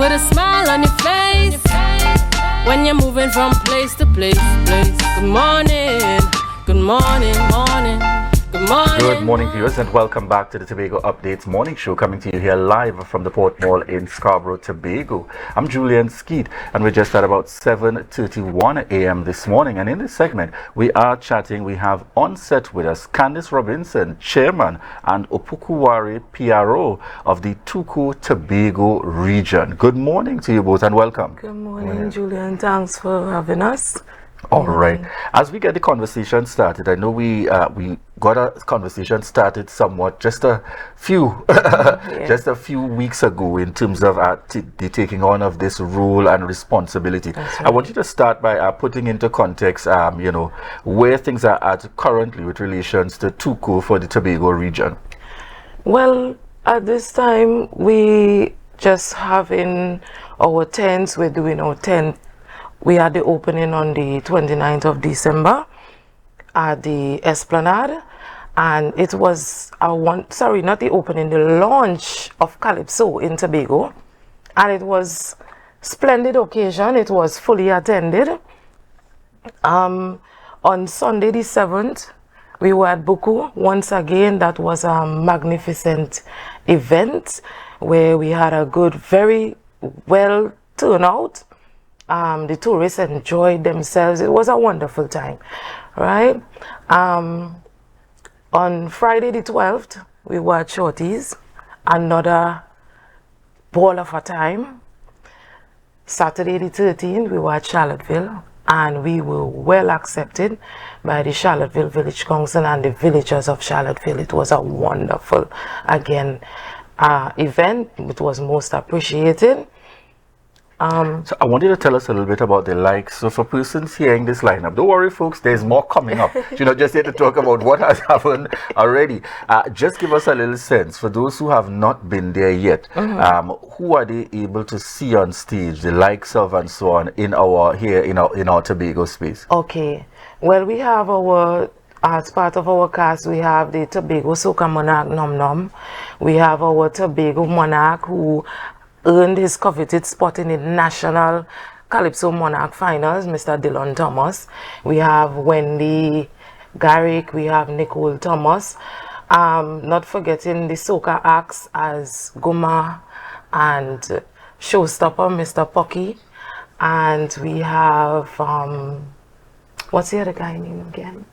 put a smile on your face when you're moving from place to place. Good morning, good morning, morning. Good morning. Good morning, viewers, and welcome back to the Tobago Updates morning show, coming to you here live from the Port Mall in Scarborough, Tobago. I'm Julien Skeete, and we're just at about 7:31 a.m. this morning. And in this segment, we are chatting. We have on set with us Candice Robinson, Chairman, and Opoku Ware, PRO of the TUCO Tobago region. Good morning to you both, and welcome. Good morning, Julien. Thanks for having us. All right. As we get the conversation started, I know we got a conversation started somewhat just a few just a few weeks ago in terms of the taking on of this role and responsibility. Right. I want you to start by putting into context, where things are at currently with relations to TUCO for the Tobago region. Well, at this time, we just having our tents. We're doing our tent. We had the opening on the 29th of December at the Esplanade, and it was not the opening, the launch of Calypso in Tobago, and it was splendid occasion. It was fully attended. On Sunday the 7th, we were at Buku once again. That was a magnificent event where we had a good, very well turnout. The tourists enjoyed themselves. It was a wonderful time, right? On Friday the 12th, we were at Shorty's, another ball of a time. Saturday the 13th, we were at Charlottesville, and we were well accepted by the Charlottesville Village Council and the villagers of Charlottesville. It was a wonderful, again, event. It was most appreciated. So I want you to tell us a little bit about the likes. So for persons hearing this lineup, don't worry, folks, there's more coming up. Just here to talk about what has happened already. Just give us a little sense for those who have not been there yet. Who are they able to see on stage, the likes of and so on in our Tobago space? Okay, well, we have as part of our cast, we have the Tobago Soca Monarch Nom Nom. We have our Tobago Monarch who earned his coveted spot in the National Calypso Monarch Finals, Mr. Dylan Thomas. We have Wendy Garrick, we have Nicole Thomas. Not forgetting the soca acts as Guma and Showstopper, Mr. Pocky. And we have, what's the other guy name again?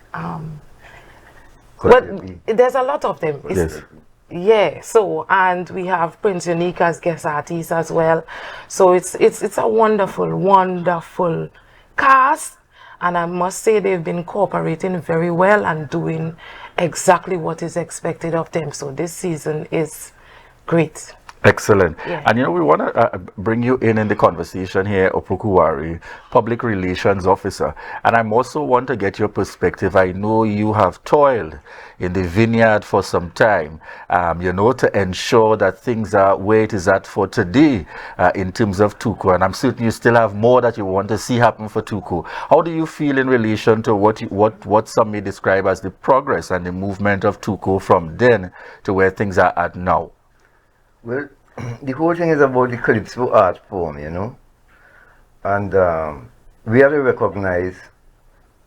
But there's a lot of them. Yes. Yeah, so, and we have Prince Unique as guest artist as well. So it's a wonderful, wonderful cast, and I must say they've been cooperating very well and doing exactly what is expected of them. So this season is great. Excellent. Yeah. And we want to bring you in the conversation here, Opoku Ware, Public Relations Officer. And I also want to get your perspective. I know you have toiled in the vineyard for some time, to ensure that things are where it is at for today in terms of TUCO. And I'm certain you still have more that you want to see happen for TUCO. How do you feel in relation to what some may describe as the progress and the movement of TUCO from then to where things are at now? Well, the whole thing is about the Calypso art form, and we have to recognize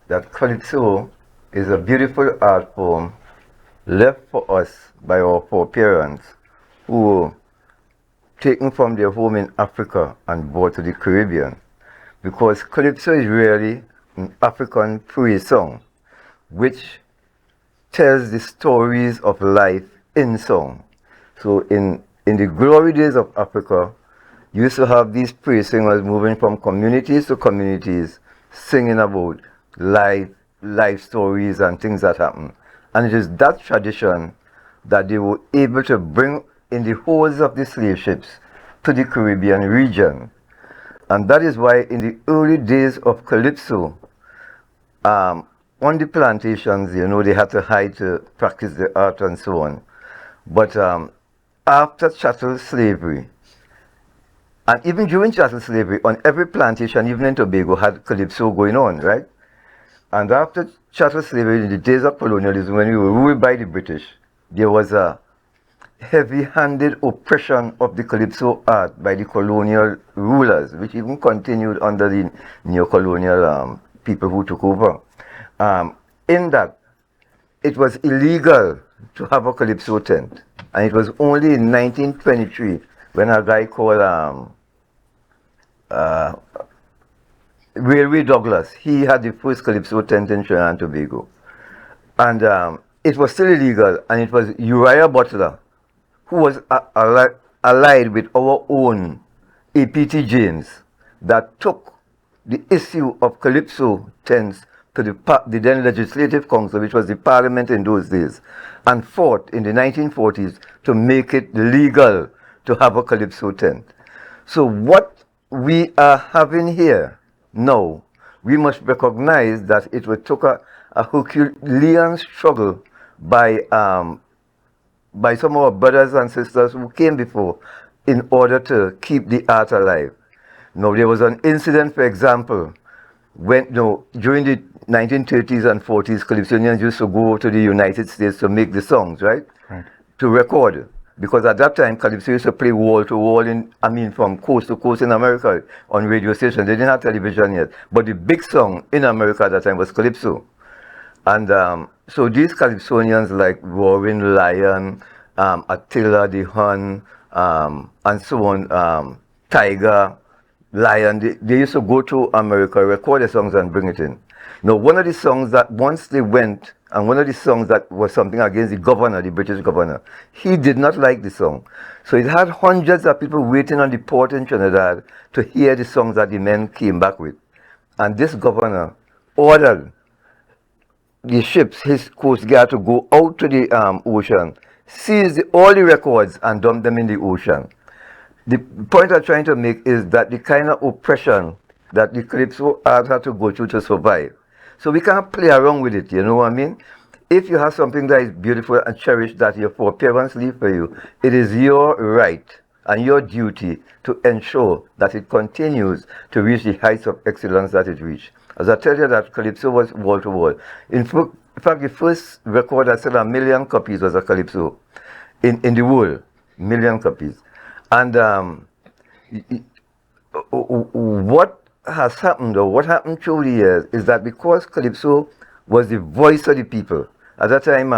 that Calypso is a beautiful art form left for us by our foreparents who were taken from their home in Africa and brought to the Caribbean, because Calypso is really an African praise song which tells the stories of life in song. So in the glory days of Africa, you used to have these praise singers moving from communities to communities, singing about life stories and things that happen. And it is that tradition that they were able to bring in the holds of the slave ships to the Caribbean region. And that is why in the early days of Calypso, on the plantations, they had to hide to practice the art and so on. But after chattel slavery, and even during chattel slavery, on every plantation, even in Tobago, had Calypso going on, right? And after chattel slavery, in the days of colonialism, when we were ruled by the British, there was a heavy-handed oppression of the calypso art by the colonial rulers, which even continued under the neo-colonial people who took over. In that, it was illegal to have a calypso tent, and it was only in 1923 when a guy called Railway Douglas, he had the first calypso tent in Trinidad and Tobago. And it was still illegal, and it was Uriah Butler, who was allied with our own APT James, that took the issue of calypso tents to the then Legislative Council, which was the parliament in those days, and fought in the 1940s to make it legal to have a calypso tent. So what we are having here now, we must recognize that it took a Herculean struggle by some of our brothers and sisters who came before in order to keep the art alive. Now, there was an incident, for example, when during the 1930s and 40s, Calypsonians used to go to the United States to make the songs, right? Right. To record. Because at that time, Calypso used to play wall to wall from coast to coast in America on radio stations. They didn't have television yet. But the big song in America at that time was Calypso. And so these Calypsonians like Roaring Lion, Attila the Hun, and so on, Tiger, Lion, they used to go to America, record the songs and bring it in. Now, one of the songs that once they went, and one of the songs that was something against the governor, the British governor, he did not like the song. So it had hundreds of people waiting on the port in Trinidad to hear the songs that the men came back with. And this governor ordered the ships, his coast guard, to go out to the ocean, seize all the records and dump them in the ocean. The point I'm trying to make is that the kind of oppression that the calypso art had to go through to survive. So we can't play around with it, you know what I mean? If you have something that is beautiful and cherished that your foreparents leave for you, it is your right and your duty to ensure that it continues to reach the heights of excellence that it reached. As I tell you that Calypso was wall to wall. In fact, the first record that sold 1 million copies was a Calypso in the world, 1 million copies. And what has happened, or what happened through the years, is that because Calypso was the voice of the people, at that time,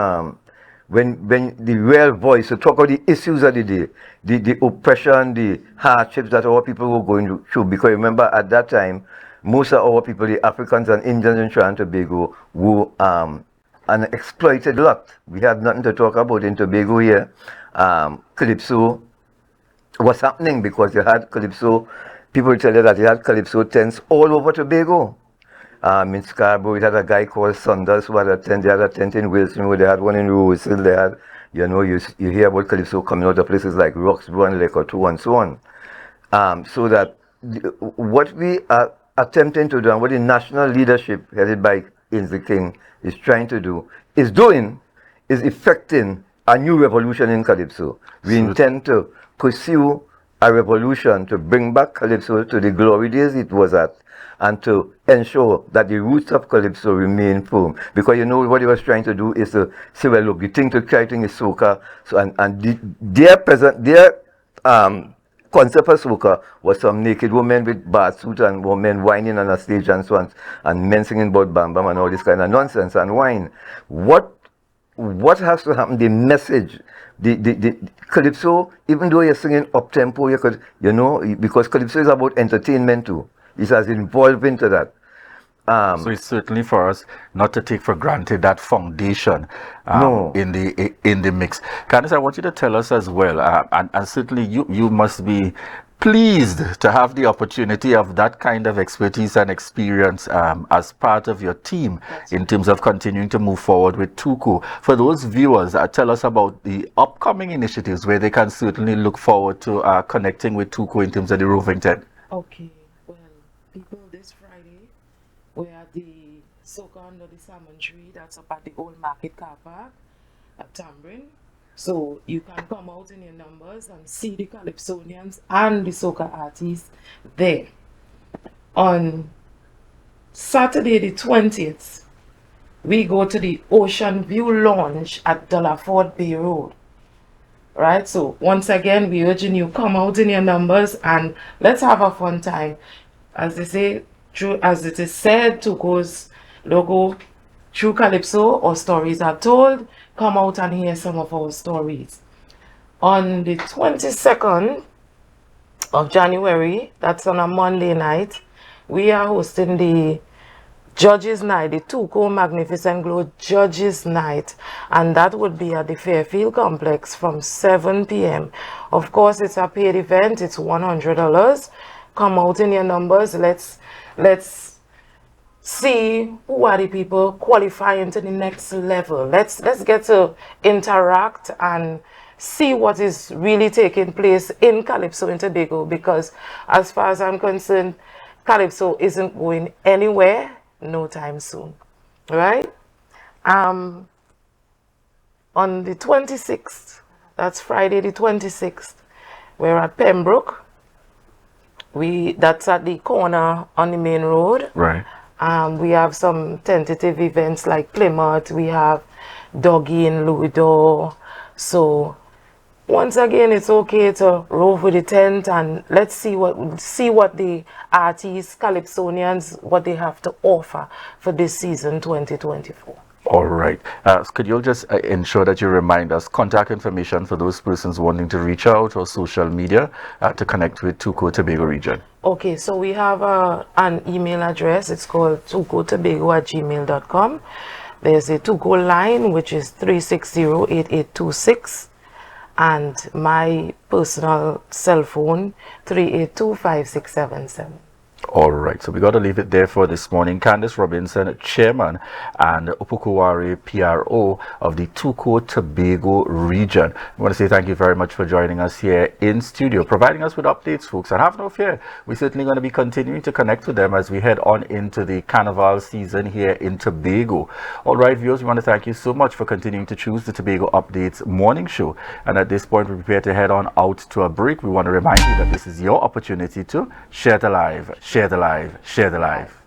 when the real voice to talk about the issues of the day, the oppression, the hardships that our people were going through, because remember at that time, most of our people, the Africans and Indians in Trinidad and Tobago, were an exploited lot. We had nothing to talk about in Tobago here. Calypso was happening because you had Calypso. People tell you that you had Calypso tents all over Tobago. In Scarborough, we had a guy called Saunders who had a tent. They had a tent in Wilson, they had one in Rosehill. They had, you hear about Calypso coming out of places like Roxborough and Lekoto and so on. So that what we are attempting to do, and what the national leadership headed by Ainsley King is trying to do, is effecting a new revolution in Calypso. We intend to pursue a revolution to bring back Calypso to the glory days it was at, and to ensure that the roots of Calypso remain firm. Because what he was trying to do is to say, well, look, the thing to carry is soca, so their concept of soca was some naked women with bath suits and women whining on a stage and so on, and men singing about Bam Bam and all this kind of nonsense and wine. What has to happen? The message, the Calypso, even though you're singing up tempo, you could, because Calypso is about entertainment too. It has involved into that. So it's certainly for us not to take for granted that foundation in the mix. Candice, I want you to tell us as well, and certainly you must be pleased to have the opportunity of that kind of expertise and experience as part of your team in terms of continuing to move forward with TUCO. For those viewers, tell us about the upcoming initiatives where they can certainly look forward to connecting with TUCO in terms of the roving tent. Okay, well, people, this Friday, we're at the Soca Under the Salmon Tree, that's up at the Old Market Car Park at Tambrin. So you can come out in your numbers and see the Calypsonians and the soca artists there. On Saturday the 20th, we go to the Ocean View Lounge at Delaford Bay Road. right? So once again, we urging you, come out in your numbers and let's have a fun time. As they say, true as it is said, TUCO's logo, True Calypso or Stories Are Told. Come out and hear some of our stories. On the 22nd of January, that's on a Monday night, we are hosting the Judges Night, the TUCO Magnificent Glow Judges Night, and that would be at the Fairfield Complex from 7 p.m. Of course, it's a paid event. It's $100. Come out in your numbers. Let's see who are the people qualifying to the next level. Let's get to interact and see what is really taking place in Calypso in Tobago, because as far as I'm concerned, Calypso isn't going anywhere no time soon. Right? On the 26th, that's Friday the 26th, we're at Pembroke. That's at the corner on the main road. Right. We have some tentative events like Plymouth. We have Doggy and Ludo. So once again, it's okay to rove with the tent and let's see what the artists, Calypsonians, what they have to offer for this season 2024. All right. Could you just ensure that you remind us contact information for those persons wanting to reach out or social media to connect with TUCO Tobago region? Okay, so we have an email address. It's called tucotobago@gmail.com. There's a TUCO line, which is 360-8826. And my personal cell phone, 382-5677. All right, so we got to leave it there for this morning. Candice Robinson, Chairman and Opoku Ware, PRO of the TUCO Tobago region. I want to say thank you very much for joining us here in studio, providing us with updates, folks. And have no fear, we're certainly going to be continuing to connect with them as we head on into the Carnival season here in Tobago. All right, viewers, we want to thank you so much for continuing to choose the Tobago Updates morning show. And at this point, we prepare to head on out to a break. We want to remind you that this is your opportunity to share the live. Share the live. Share the live.